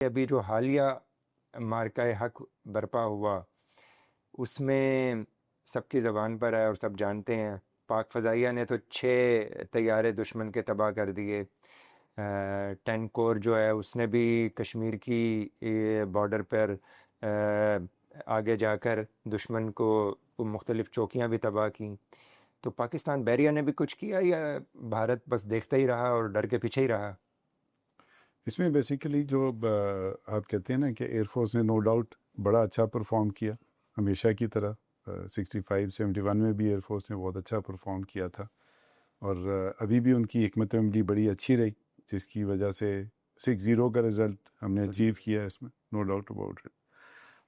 ابھی جو حالیہ معرکہ حق برپا ہوا اس میں سب کی زبان پر ہے اور سب جانتے ہیں، پاک فضائیہ نے تو 6 طیارے دشمن کے تباہ کر دیے۔ 10 کور جو ہے اس نے بھی کشمیر کی بارڈر پر آگے جا کر دشمن کو مختلف چوکیاں بھی تباہ کیں۔ تو پاکستان بیریا نے بھی کچھ کیا یا بھارت بس دیکھتا ہی رہا اور ڈر کے پیچھے ہی رہا؟ اس میں بیسیکلی جو آپ کہتے ہیں نا کہ ایئر فورس نے نو ڈاؤٹ بڑا اچھا پرفارم کیا ہمیشہ کی طرح۔ 65-71 میں بھی ایئر فورس نے بہت اچھا پرفارم کیا تھا، اور ابھی بھی ان کی حکمت عملی بڑی اچھی رہی، جس کی وجہ سے 6-0 کا رزلٹ ہم نے اچیو کیا ہے، اس میں نو ڈاؤٹ اباؤٹ اٹ۔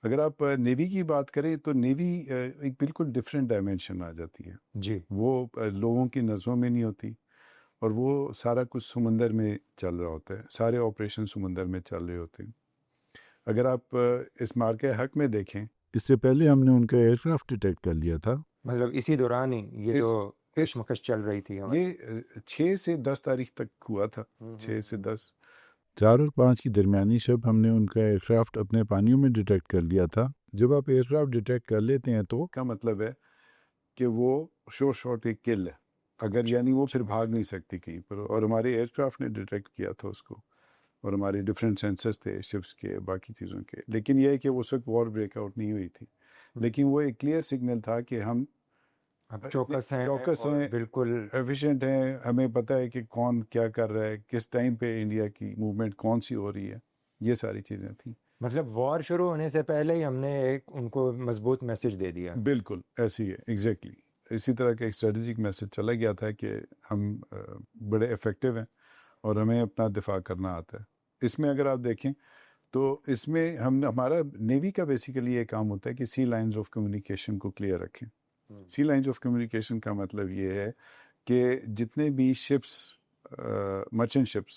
اگر آپ نیوی کی بات کریں تو نیوی ایک بالکل ڈفرینٹ ڈائمینشن آ جاتی ہے۔ جی، وہ لوگوں کی نظروں میں نہیں ہوتی، اور وہ سارا کچھ سمندر میں چل رہا ہوتا ہے، سارے آپریشن سمندر میں چل رہے ہوتے ہیں۔ اگر آپ اس معرکہ حق میں دیکھیں، اس سے پہلے ہم نے ان کا ایئر کرافٹ ڈیٹیکٹ کر لیا تھا۔ مطلب اسی دوران ہی یہ جو اس کشمکش چل رہی تھی ہماری۔ یہ 6 سے 10 تاریخ تک ہوا تھا، ہوں، 6 سے 10، 4 اور 5 کی درمیانی شب ہم نے ان کا ایئر کرافٹ اپنے پانیوں میں ڈیٹیکٹ کر لیا تھا۔ جب آپ ایئر کرافٹ ڈیٹیکٹ کر لیتے ہیں تو کا مطلب ہے کہ وہ شور شاٹ ایک کل ہے، اگر یعنی وہ پھر بھاگ نہیں سکتی کہیں پر، اور ہمارے ایئر کرافٹ نے ڈیٹیکٹ کیا تھا اس کو، اور ہمارے ڈفرینٹ سینسرز تھے شپس کے، باقی چیزوں کے۔ لیکن یہ ہے کہ اس وقت وار بریک آؤٹ نہیں ہوئی تھی، لیکن وہ ایک کلیئر سگنل تھا کہ ہم اب چوکس ہیں چوکس اور ہیں، بالکل ایفیشینٹ ہیں، ہمیں پتہ ہے کہ کون کیا کر رہا ہے، کس ٹائم پہ انڈیا کی موومنٹ کون سی ہو رہی ہے، یہ ساری چیزیں تھیں۔ مطلب وار شروع ہونے سے پہلے ہی ہم نے ایک ان کو مضبوط میسج دے دیا۔ بالکل ایسی ہے، ایگزیکٹلی اسی طرح کا ایک اسٹریٹجک میسج چلا گیا تھا کہ ہم بڑے افیکٹو ہیں اور ہمیں اپنا دفاع کرنا آتا ہے۔ اس میں اگر آپ دیکھیں تو اس میں ہمارا نیوی کا بیسیکلی یہ کام ہوتا ہے کہ سی لائنز آف کمیونیکیشن کو کلیئر رکھیں۔ سی لائنز آف کمیونیکیشن کا مطلب یہ ہے کہ جتنے بھی شپس، مرچنٹ شپس،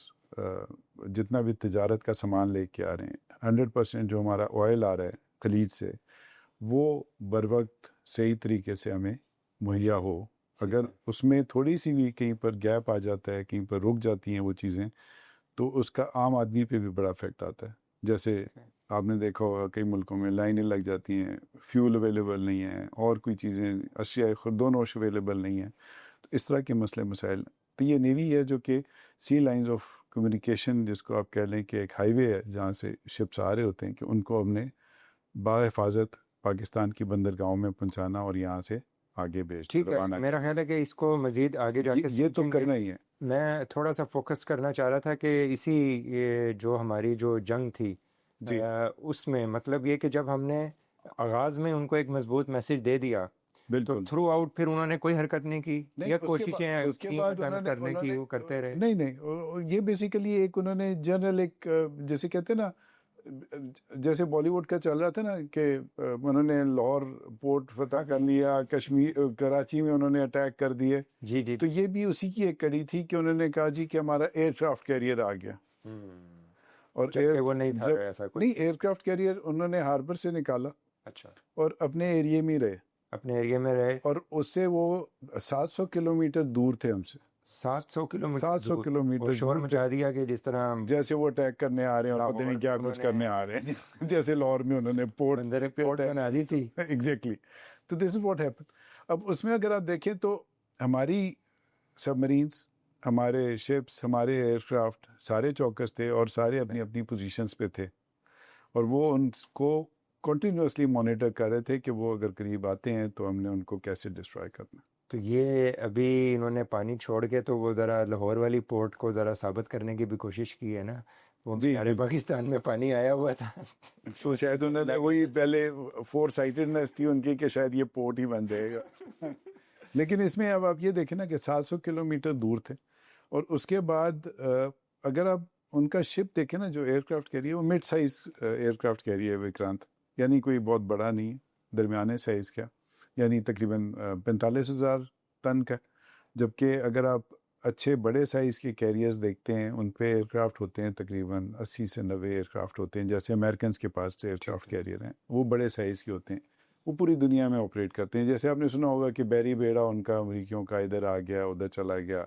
جتنا بھی تجارت کا سامان لے کے آ رہے ہیں، 100% جو ہمارا آئل آ رہا ہے خلیج سے، وہ بر وقت صحیح طریقے سے ہمیں مہیا ہو۔ اگر اس میں تھوڑی سی بھی کہیں پر گیپ آ جاتا ہے، کہیں پر رک جاتی ہیں وہ چیزیں، تو اس کا عام آدمی پہ بھی بڑا افیکٹ آتا ہے۔ جیسے آپ نے دیکھا ہوگا کئی ملکوں میں لائنیں لگ جاتی ہیں، فیول اویلیبل نہیں ہے، اور کوئی چیزیں اشیاء خردو نوش اویلیبل نہیں ہیں، تو اس طرح کے مسئلے مسائل۔ تو یہ نیوی ہے جو کہ سی لائنز آف کمیونیکیشن، جس کو آپ کہہ لیں کہ ایک ہائی وے ہے جہاں سے شپس آ رہے ہوتے ہیں، کہ ان کو ہم نے بحفاظت پاکستان کی بندرگاہوں میں پہنچانا اور یہاں سے آگے ٹھیک ہے، روانہ میرا خیال ہے کہ اس کو مزید آگے جا کے یہ تو سیکھیں گے۔ کرنا ہی ہے۔ میں تھوڑا سا فوکس کرنا چاہ رہا تھا کہ اسی یہ جو ہماری جو جنگ تھی جی اس میں مطلب یہ کہ جب ہم نے آغاز میں ان کو ایک مضبوط میسج دے دیا تو بالکل، تھرو آؤٹ پھر انہوں نے کوئی حرکت نہیں کی نہیں یا اس کے کوششیں بعد انہوں کرنے نے کی وہ کرتے رہے؟ نہیں یہ بیسیکلی ایک انہوں نے جنرل ایک جیسے کہتے ہیں نا، جیسے بالی ووڈ کا چل رہا تھا نا کہ انہوں نے لاہور پورٹ فتح کر لیا، کشمیر کراچی میں انہوں نے اٹیک کر دیے، جی جی تو یہ بھی اسی کی ایک کڑی تھی کہ انہوں نے کہا جی کہ ہمارا ایئر کرافٹ کیریئر آ گیا، اور جبکہ وہ نہیں تھا جب ایسا نہیں کچھ۔ ایئر کرافٹ کیریئر انہوں نے ہاربر سے نکالا اچھا، اور اپنے ایریے میں رہے، اپنے ایریے میں رہے۔ اور اس سے وہ 700 کلومیٹر دور تھے ہم سے، 700 کلومیٹر 700 دور وہ کلومیٹر شور دور تھے، مچا دیا کہ جس طرح جیسے وہ اٹیک کرنے آ رہے ہیں اور پتہ لاہور نہیں کیا میں کچھ انہوں کرنے آ رہے ہیں جیسے لاہور میں انہوں نے بندر پیٹ بنا دی تھی۔ ایگزیکٹلی، تو دس از واٹ ہیپن۔ اب اس میں اگر آپ دیکھیں تو ہماری سب مرینز، ہمارے شپس، ہمارے ایئر کرافٹ سارے چوکس تھے اور سارے اپنی اپنی پوزیشنز پہ تھے، اور وہ ان کو کنٹینیوسلی مانیٹر کر رہے تھے کہ وہ اگر قریب آتے ہیں تو ہم نے ان کو کیسے ڈسٹرائے کرنا۔ تو یہ ابھی انہوں نے پانی چھوڑ کے تو وہ ذرا لاہور والی پورٹ کو ذرا ثابت کرنے کی بھی کوشش کی ہے نا، وہ جی بیچارے پاکستان میں پانی آیا ہوا تھا۔ تو شاید انہوں نے وہی پہلے فور سائٹڈنس تھی ان کی کہ شاید یہ پورٹ ہی بن جائے گا، لیکن اس میں اب آپ یہ دیکھیں نا کہ 700 کلومیٹر دور تھے، اور اس کے بعد اگر آپ ان کا شپ دیکھیں نا جو ایئر کرافٹ کیریئر، وہ mid size aircraft carrier Vikrant, یعنی کوئی بہت بڑا نہیں ہے، درمیانے سائز کا، یعنی تقریباً 45,000 ٹن کا، جبکہ اگر آپ اچھے بڑے سائز کے کیریئرز دیکھتے ہیں ان پہ ایئر کرافٹ ہوتے ہیں تقریباً 80 سے 90 ایئر کرافٹ ہوتے ہیں، جیسے امریکنز کے پاس ایئر کرافٹ کیریئر ہیں، وہ بڑے سائز کے ہوتے ہیں، وہ پوری دنیا میں آپریٹ کرتے ہیں۔ جیسے آپ نے سنا ہوگا کہ بیری بیڑا ان کا امریکیوں کا ادھر آ گیا، ادھر چلا گیا،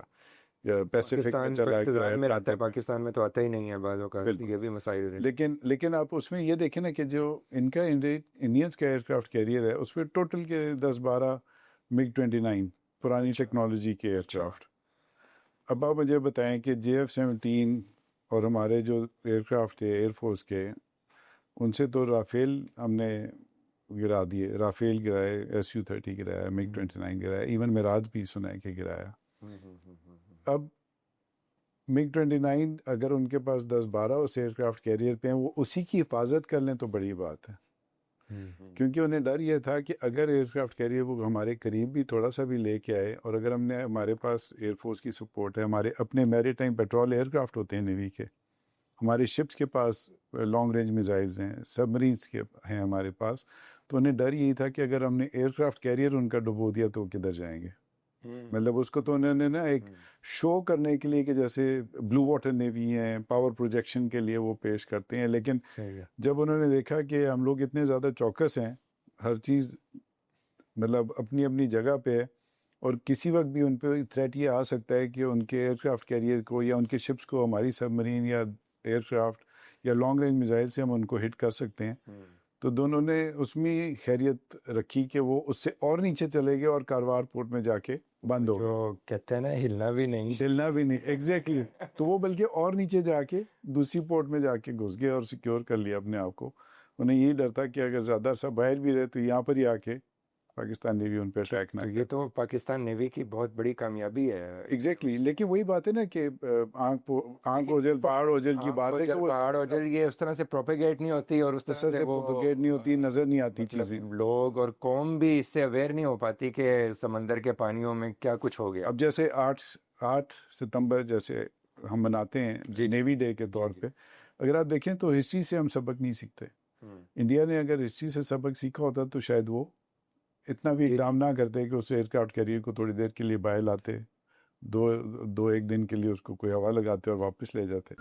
یا پیسیفک میں پاکستان چلا تو انتظار گیا میں رہتا ہے، ٹرانزٹ میں. پاکستان میں تو آتا ہی نہیں ہے بعض اوقات، بالکل. یہ بھی مسائل رہتے لیکن آپ اس میں یہ دیکھیں نا کہ جو ان کا انڈینس کا ایئر کرافٹ کیریئر ہے اس پہ ٹوٹل کے 10-12 MiG-29 پرانی ٹیکنالوجی کے ایئر کرافٹ. اب آپ مجھے بتائیں کہ JF-17 اور ہمارے جو ایئر کرافٹ تھے ایئر فورس کے، ان سے تو رافیل ہم نے گرا دیے، رافیل گرائے، SU-30 گرایا، MiG-29 گرایا، ایون میراج بھی سنا ہے کہ گرایا. اب MiG-29 اگر ان کے پاس 10-12 اس ایئر کرافٹ کیریئر پہ ہیں، وہ اسی کی حفاظت کر لیں تو بڑی بات ہے. کیونکہ انہیں ڈر یہ تھا کہ اگر ایئر کرافٹ کیریئر وہ ہمارے قریب بھی تھوڑا سا بھی لے کے آئے، اور اگر ہمارے پاس ایئر فورس کی سپورٹ ہے، ہمارے اپنے میری ٹائم پیٹرول ایئر کرافٹ ہوتے ہیں نیوی کے، ہماری شپس کے پاس لانگ رینج میزائلز ہیں، سب مرینس کے ہیں ہمارے پاس، تو انہیں ڈر یہی تھا کہ اگر ہم نے ایئر کرافٹ کیریئر ان کا ڈبو دیا تو وہ کدھر جائیں گے. مطلب اس کو تو انہوں نے نا ایک شو کرنے کے لیے کہ جیسے بلو واٹر نیوی ہیں، پاور پروجیکشن کے لیے وہ پیش کرتے ہیں. لیکن جب انہوں نے دیکھا کہ ہم لوگ اتنے زیادہ چوکس ہیں، ہر چیز مطلب اپنی اپنی جگہ پہ ہے، اور کسی وقت بھی ان پہ تھریٹ یہ آ سکتا ہے کہ ان کے ایئر کرافٹ کیریئر کو یا ان کے شپس کو ہماری سب مرین یا ایئر کرافٹ یا لانگ رینج میزائل سے ہم ان کو ہٹ کر سکتے ہیں. تو دونوں نے اس میں خیریت رکھی کہ وہ اس سے اور نیچے چلے گئے اور کاروار پورٹ میں جا کے بند ہو گئے. جو کہتے ہیں نا ہلنا بھی نہیں، ہلنا بھی نہیں، ایگزیکٹلی. تو وہ بلکہ اور نیچے جا کے دوسری پورٹ میں جا کے گھس گئے اور سیکیور کر لیا اپنے آپ کو. انہیں یہی ڈر تھا کہ اگر زیادہ سا باہر بھی رہے تو یہاں پر ہی آ کے پاکستان نیوی ان پہ اٹیک نہ. یہ تو پاکستان نیوی کی بہت بڑی کامیابی ہے. ایگزیکٹلی. لیکن وہی بات ہے نا کہ آنکھ اوجل پہاڑ اوجل کی بات ہے کہ وہ پہاڑ اوجل یہ اس طرح سے پروپیگیٹ نہیں ہوتی، اور اس طرح سے وہ پروپیگیٹ نہیں ہوتی، نظر نہیں آتی چیزیں. لوگ اور قوم بھی اس سے اویئر نہیں ہو پاتی کہ سمندر کے پانیوں میں کیا کچھ ہو گیا. اب جیسے 8 ستمبر جیسے ہم مناتے ہیں نیوی ڈے کے طور پہ، اگر آپ دیکھیں تو ہسٹری سے ہم سبق نہیں سیکھتے. انڈیا نے اگر ہسٹری سے سبق سیکھا ہوتا تو شاید وہ اتنا بھی اقدام نہ کرتے کہ اس ایئر کرافٹ کیریئر کو تھوڑی دیر کے لیے باہر لاتے، ایک دن کے لیے اس کو کوئی ہوا لگاتے اور واپس لے جاتے.